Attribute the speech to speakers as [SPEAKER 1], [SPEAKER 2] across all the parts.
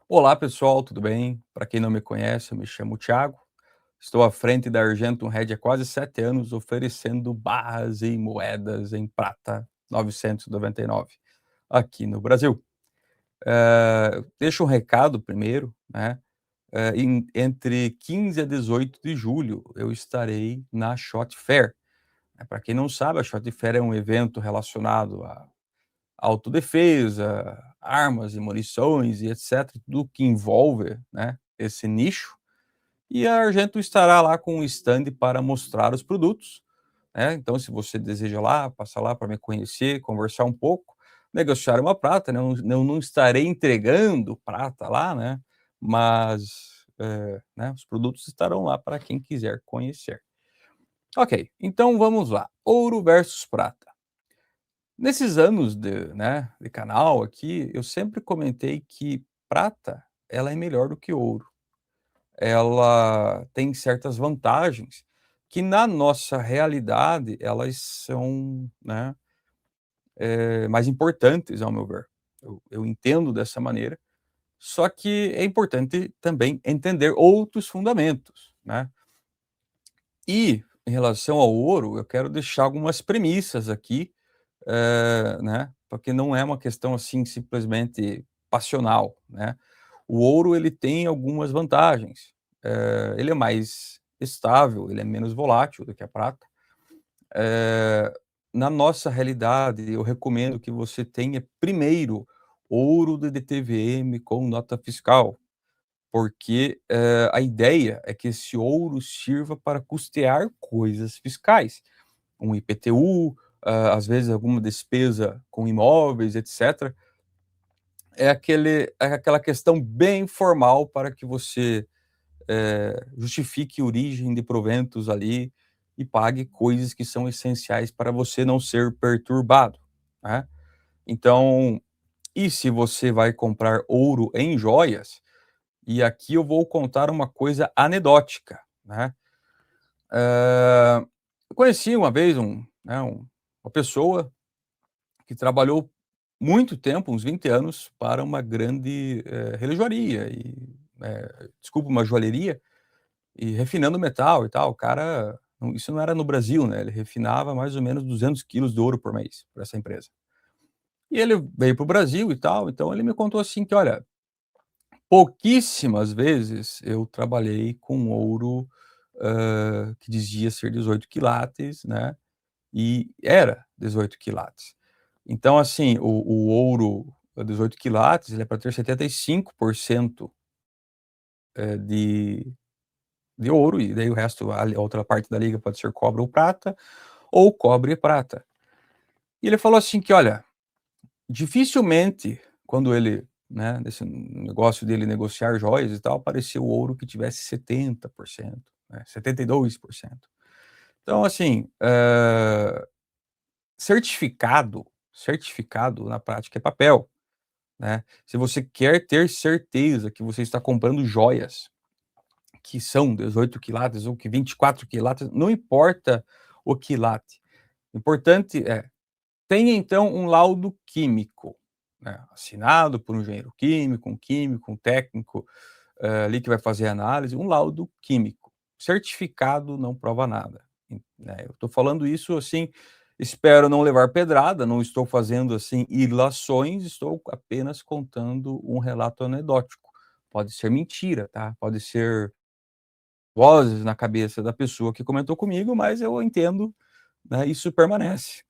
[SPEAKER 1] Olá pessoal, tudo bem? Para quem não me conhece, eu me chamo Thiago. Estou à frente da Argentum Red há quase 7 anos, oferecendo barras e moedas em prata 999 aqui no Brasil. Deixo um recado primeiro, né? Entre 15 a 18 de julho eu estarei na Shot Fair. Para quem não sabe, a Shot Fair é um evento relacionado a autodefesa, armas e munições e etc, tudo que envolve, né, esse nicho. E a Argentum estará lá com um stand para mostrar os produtos, né, então se você deseja lá, passar lá para me conhecer, conversar um pouco, negociar uma prata, né, não estarei entregando prata lá, né, mas, né, os produtos estarão lá para quem quiser conhecer. Ok, então vamos lá, ouro versus prata. Nesses anos de canal aqui, eu sempre comentei que prata, ela é melhor do que ouro. Ela tem certas vantagens que na nossa realidade elas são, né, mais importantes ao meu ver. Eu entendo dessa maneira, só que é importante também entender outros fundamentos, né. E em relação ao ouro, eu quero deixar algumas premissas aqui, né, porque não é uma questão, assim, simplesmente passional, né. O ouro ele tem algumas vantagens, ele é mais estável, ele é menos volátil do que a prata. Eh, Na nossa realidade, eu recomendo que você tenha primeiro ouro de DTVM com nota fiscal, porque, a ideia é que esse ouro sirva para custear coisas fiscais, um IPTU, às vezes alguma despesa com imóveis, etcétera. É aquela questão bem formal para que você, justifique origem de proventos ali e pague coisas que são essenciais para você não ser perturbado, né. Então, e se você vai comprar ouro em joias, e aqui eu vou contar uma coisa anedótica, né. Eu conheci uma vez uma pessoa que trabalhou muito tempo, uns 20 anos, para uma grande, relojoaria desculpa, uma joalheria, e refinando metal e tal. O cara isso não era no Brasil, né, ele refinava mais ou menos 200 quilos de ouro por mês para essa empresa. E ele veio para o Brasil e tal, então ele me contou assim que: "Olha, pouquíssimas vezes eu trabalhei com ouro, que dizia ser 18 quilates, né, e era 18 quilates. Então, assim, o ouro 18 quilates, ele é para ter 75%, de ouro, e daí o resto, a outra parte da liga pode ser cobre ou prata, ou cobre e prata. E ele falou assim que: "Olha, dificilmente quando ele, né, nesse negócio dele negociar joias e tal, apareceu ouro que tivesse 70%, né, 72%. Então, assim, certificado na prática é papel, né. Se você quer ter certeza que você está comprando joias que são 18 quilates ou que 24 quilates, não importa o quilate, o importante é, tenha então um laudo químico, né, assinado por um engenheiro químico, um técnico, ali que vai fazer a análise, um laudo químico. Certificado não prova nada, né. Eu estou falando isso, assim, espero não levar pedrada, não estou fazendo, assim, ilações, estou apenas contando um relato anedótico. Pode ser mentira, tá, pode ser vozes na cabeça da pessoa que comentou comigo, mas eu entendo, né, isso permanece.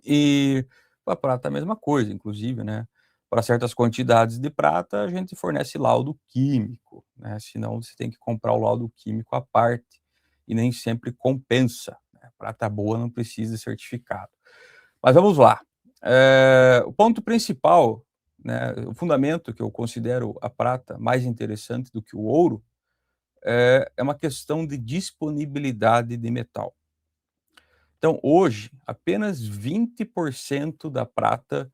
[SPEAKER 1] E a prata é a mesma coisa, inclusive, né, para certas quantidades de prata, a gente fornece laudo químico, né, senão você tem que comprar o laudo químico à parte, e nem sempre compensa, né, prata boa não precisa de certificado. Mas vamos lá, o ponto principal, né, o fundamento que eu considero a prata mais interessante do que o ouro, é uma questão de disponibilidade de metal. Então hoje, apenas 20% da prata,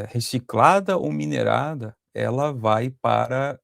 [SPEAKER 1] reciclada ou minerada, ela vai para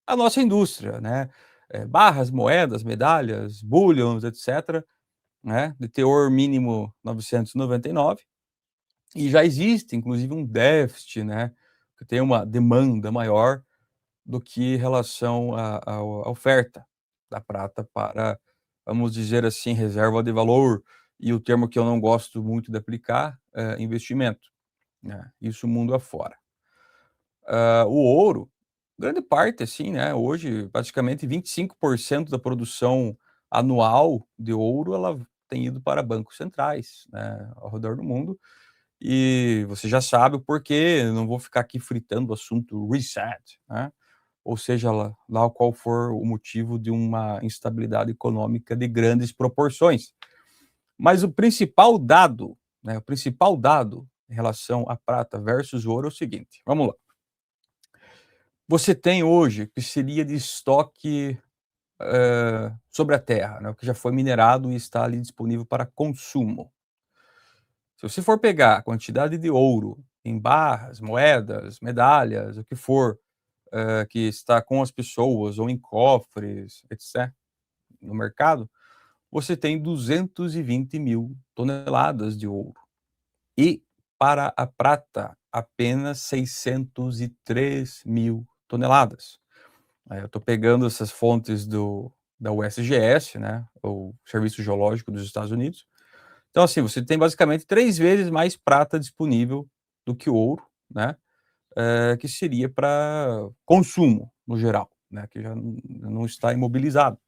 [SPEAKER 1] a nossa indústria, né, barras, moedas, medalhas, bullions, etcétera, né, de teor mínimo 999, e já existe inclusive um déficit, né, porque tem uma demanda maior do que em relação à oferta da prata para, vamos dizer assim, reserva de valor, e o termo que eu não gosto muito de aplicar é investimento, né, isso mundo afora. O ouro, grande parte, assim, né, hoje praticamente 25% da produção anual de ouro, ela tem ido para bancos centrais, né, ao redor do mundo, e você já sabe o porquê, não vou ficar aqui fritando o assunto reset, né, ou seja lá qual for o motivo de uma instabilidade econômica de grandes proporções. Mas o principal dado, né, o principal dado em relação à prata versus o ouro é o seguinte, vamos lá. Você tem hoje, que seria de estoque, sobre a terra, né, o que já foi minerado e está ali disponível para consumo. Se você for pegar a quantidade de ouro em barras, moedas, medalhas, o que for, que está com as pessoas ou em cofres, etc., no mercado, você tem 220.000 toneladas de ouro. E para a prata, apenas 603.000 toneladas. Eu estou pegando essas fontes da USGS, né, o Serviço Geológico dos Estados Unidos. Então, assim, você tem basicamente 3 vezes mais prata disponível do que ouro, né, que seria para consumo, no geral, né, que já não está imobilizado.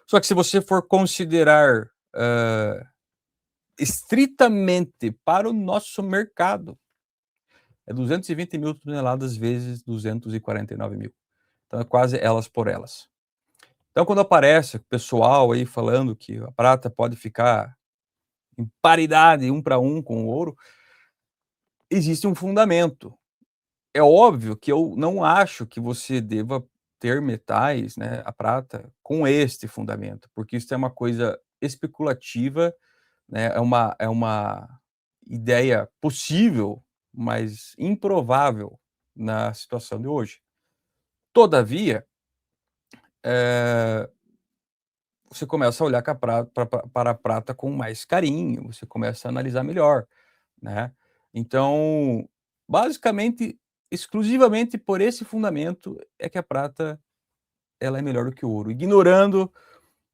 [SPEAKER 1] Só que se você for considerar, estritamente para o nosso mercado, é 220.000 toneladas vezes 249.000. Então é quase elas por elas. Então quando aparece o pessoal aí falando que a prata pode ficar em paridade, 1 para 1 com o ouro, existe um fundamento. É óbvio que eu não acho que você deva ter metais, né, a prata, com este fundamento, porque isso é uma coisa especulativa, né, é uma ideia possível, mas improvável na situação de hoje. Todavia, eh, você começa a olhar com a para a prata com mais carinho, você começa a analisar melhor, né. Então, basicamente, exclusivamente por esse fundamento é que a prata, ela é melhor do que o ouro, ignorando,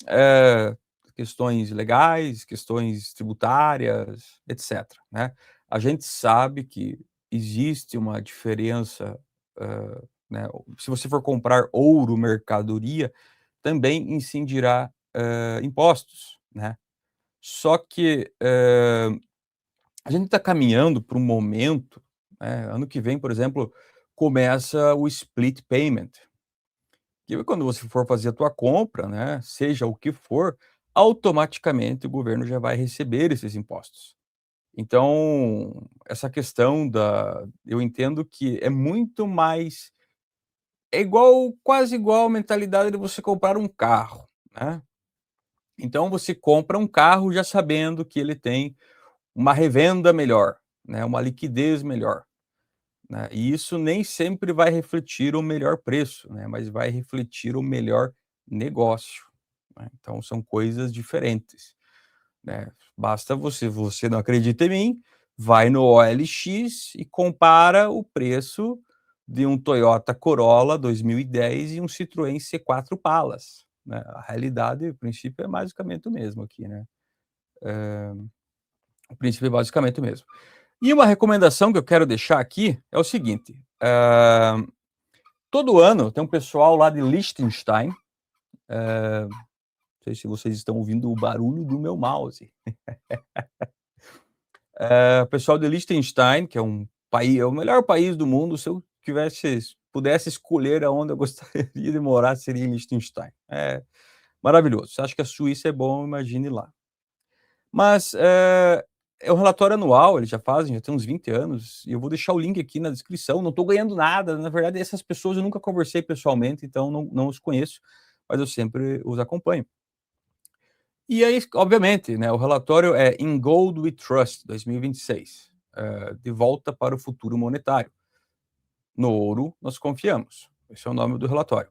[SPEAKER 1] eh, questões legais, questões tributárias, etcétera, né. A gente sabe que existe uma diferença, né, se você for comprar ouro mercadoria, também incidirá, impostos, né. Só que, a gente está caminhando para um momento, né, ano que vem, por exemplo, começa o split payment, que quando você for fazer a tua compra, né, seja o que for, automaticamente o governo já vai receber esses impostos. Então, essa questão eu entendo que é muito mais igual, quase igual a mentalidade de você comprar um carro, né. Então você compra um carro já sabendo que ele tem uma revenda melhor, né, uma liquidez melhor, né, e isso nem sempre vai refletir o melhor preço, né, mas vai refletir o melhor negócio, né, então são coisas diferentes, né. Basta você não acredita em mim, vai no OLX e compara o preço de um Toyota Corolla 2010 e um Citroën C4 Palas, né, a realidade, o princípio é basicamente o mesmo aqui, né. O princípio é basicamente o mesmo. E uma recomendação que eu quero deixar aqui é o seguinte, todo ano tem um pessoal lá de Liechtenstein, não sei se vocês estão ouvindo o barulho do meu mouse. O pessoal de Liechtenstein, que é um país, é o melhor país do mundo, se eu pudesse escolher aonde eu gostaria de morar, seria em Liechtenstein. É maravilhoso. Você acha que a Suíça é bom, imagine lá. Mas, é o relatório anual, eles já tem uns 20 anos, e eu vou deixar o link aqui na descrição, não estou ganhando nada, na verdade essas pessoas eu nunca conversei pessoalmente, então não os conheço, mas eu sempre os acompanho. E aí, obviamente, né, o relatório é In Gold We Trust 2026, de volta para o futuro monetário. No ouro nós confiamos, esse é o nome do relatório.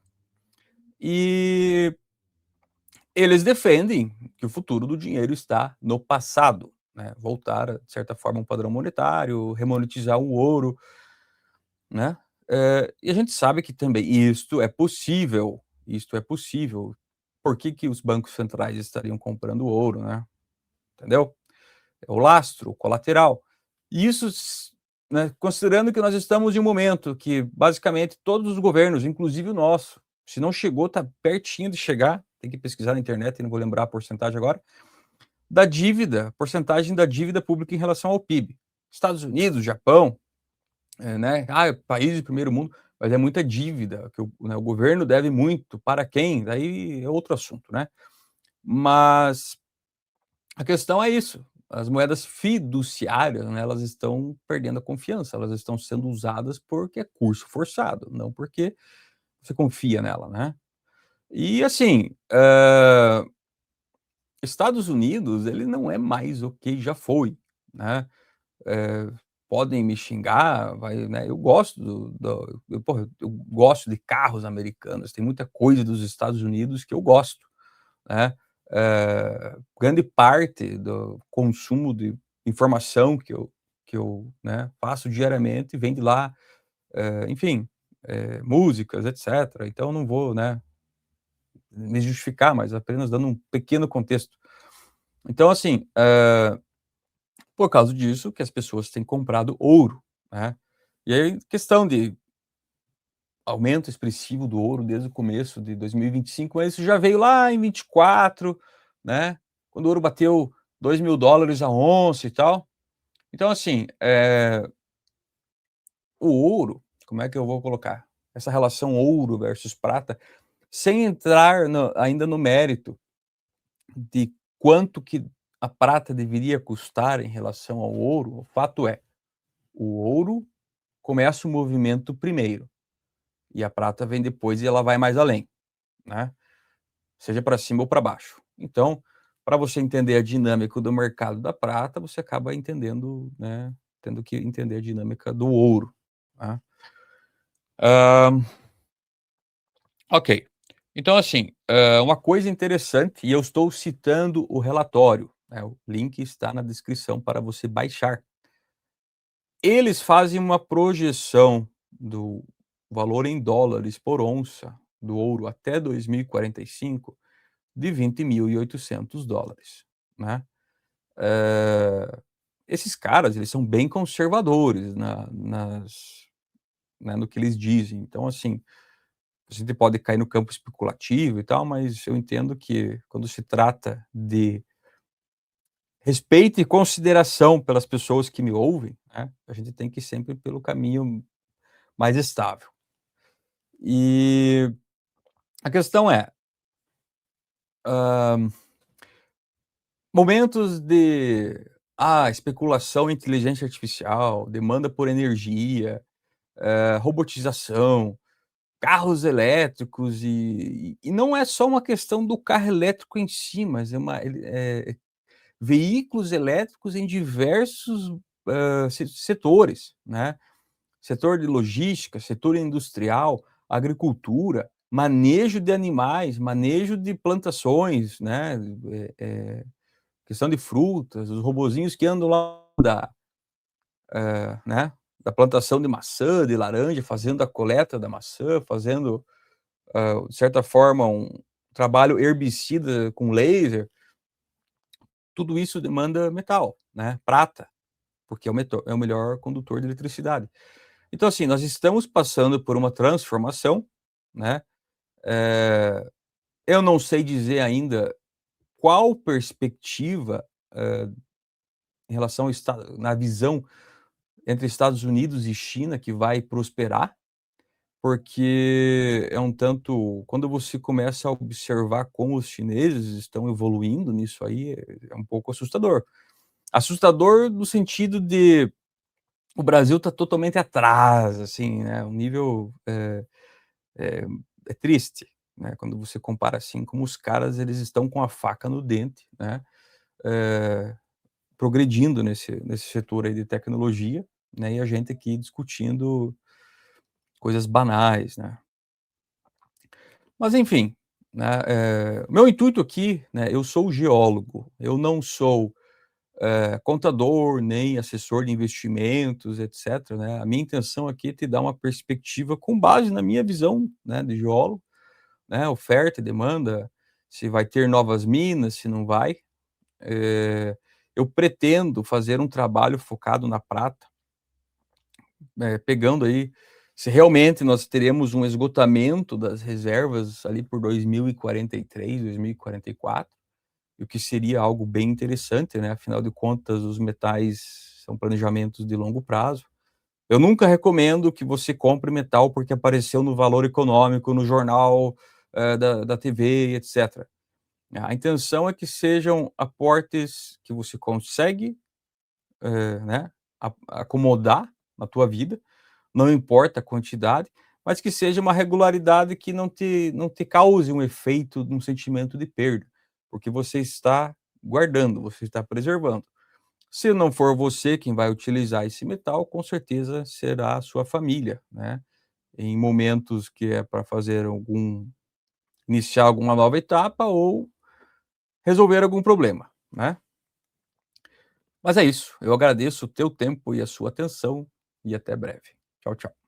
[SPEAKER 1] E eles defendem que o futuro do dinheiro está no passado, né, voltar a, de certa forma, um padrão monetário, remonetizar o ouro. né. E a gente sabe que também isto é possível. Por que que os bancos centrais estariam comprando ouro, né, entendeu? É o lastro, o colateral. E isso né, considerando que nós estamos em um momento que basicamente todos os governos, inclusive o nosso, se não chegou, está pertinho de chegar, tem que pesquisar na internet, não vou lembrar a porcentagem agora, da dívida, porcentagem da dívida pública em relação ao PIB. Estados Unidos, Japão, né, país de primeiro mundo, mas é muita dívida que né, o governo deve muito, para quem? Daí é outro assunto, né. Mas a questão é isso, as moedas fiduciárias, né, elas estão perdendo a confiança, elas estão sendo usadas porque é curso forçado, não porque você confia nela, né. E assim, Estados Unidos, ele não é mais o que já foi, né. Eh, Podem me xingar, vai, né, eu gosto eu gosto de carros americanos, tem muita coisa dos Estados Unidos que eu gosto. Né, grande parte do consumo de informação que eu, né, faço diariamente vem de lá, enfim, músicas, etcétera. Então não vou, né, me justificar, mas apenas dando um pequeno contexto. Então assim, por causa disso que as pessoas têm comprado ouro, né. E aí questão de aumento expressivo do ouro desde o começo de 2025, mas isso já veio lá em 24, né, quando o ouro bateu $2.000 a onça e tal. Então assim, o ouro, como é que eu vou colocar? Essa relação ouro versus prata, sem entrar ainda no mérito de quanto que a prata deveria custar em relação ao ouro, o fato é, o ouro começa o movimento primeiro, e a prata vem depois e ela vai mais além, né. Seja para cima ou para baixo. Então, para você entender a dinâmica do mercado da prata, você acaba entendendo, né, tendo que entender a dinâmica do ouro, tá. Hã, ok. Então assim, uma coisa interessante, e eu estou citando o relatório, né, o link está na descrição para você baixar. Eles fazem uma projeção do valor em dólares por onça do ouro até 2045 de $20.800, né. Eh, Esses caras, eles são bem conservadores né, no que eles dizem. Então, assim, a gente pode cair no campo especulativo e tal, mas eu entendo que quando se trata de respeito e consideração pelas pessoas que me ouvem, né, a gente tem que ir sempre pelo caminho mais estável. E a questão é, hã, momentos de, especulação em inteligência artificial, demanda por energia, robotização, carros elétricos e não é só uma questão do carro elétrico em si, mas veículos elétricos em diversos, setores, né. Setor de logística, setor industrial, agricultura, manejo de animais, manejo de plantações, né, questão de frutas, os robozinhos que andam lá né, da plantação de maçã, de laranja, fazendo a coleta da maçã, fazendo, de certa forma, um trabalho herbicida com laser, tudo isso demanda metal, né, prata, porque é o melhor condutor de eletricidade. Então, assim, nós estamos passando por uma transformação, né, eh, eu não sei dizer ainda qual perspectiva, em relação ao esta na visão entre Estados Unidos e China que vai prosperar, porque é um tanto quando você começa a observar como os chineses estão evoluindo nisso aí, é um pouco assustador. Assustador no sentido de o Brasil está totalmente atrás, assim, né, um nível, é é triste, né, quando você compara, assim, como os caras eles estão com a faca no dente, né, eh, progredindo nesse setor aí de tecnologia, né, e a gente aqui discutindo coisas banais, né. Mas enfim, né, o meu intuito aqui, né, eu sou geólogo, eu não sou, contador, nem assessor de investimentos, etc, né. A minha intenção aqui é te dar uma perspectiva com base na minha visão, né, de geólogo, né, oferta e demanda, se vai ter novas minas, se não vai. Eu pretendo fazer um trabalho focado na prata, pegando aí se realmente nós teremos um esgotamento das reservas ali por 2043, 2044, o que seria algo bem interessante, né, afinal de contas os metais são planejamentos de longo prazo. Eu nunca recomendo que você compre metal porque apareceu no Valor Econômico, no jornal, da TV, etc. A intenção é que sejam aportes que você consegue, né, acomodar na tua vida, não importa a quantidade, mas que seja uma regularidade que não te cause um efeito de um sentimento de perda, porque você está guardando, você está preservando. Se não for você quem vai utilizar esse metal, com certeza será a sua família, né, em momentos que é para fazer iniciar alguma nova etapa ou resolver algum problema, né. Mas é isso, eu agradeço o teu tempo e a sua atenção, e até breve. Tchau, tchau.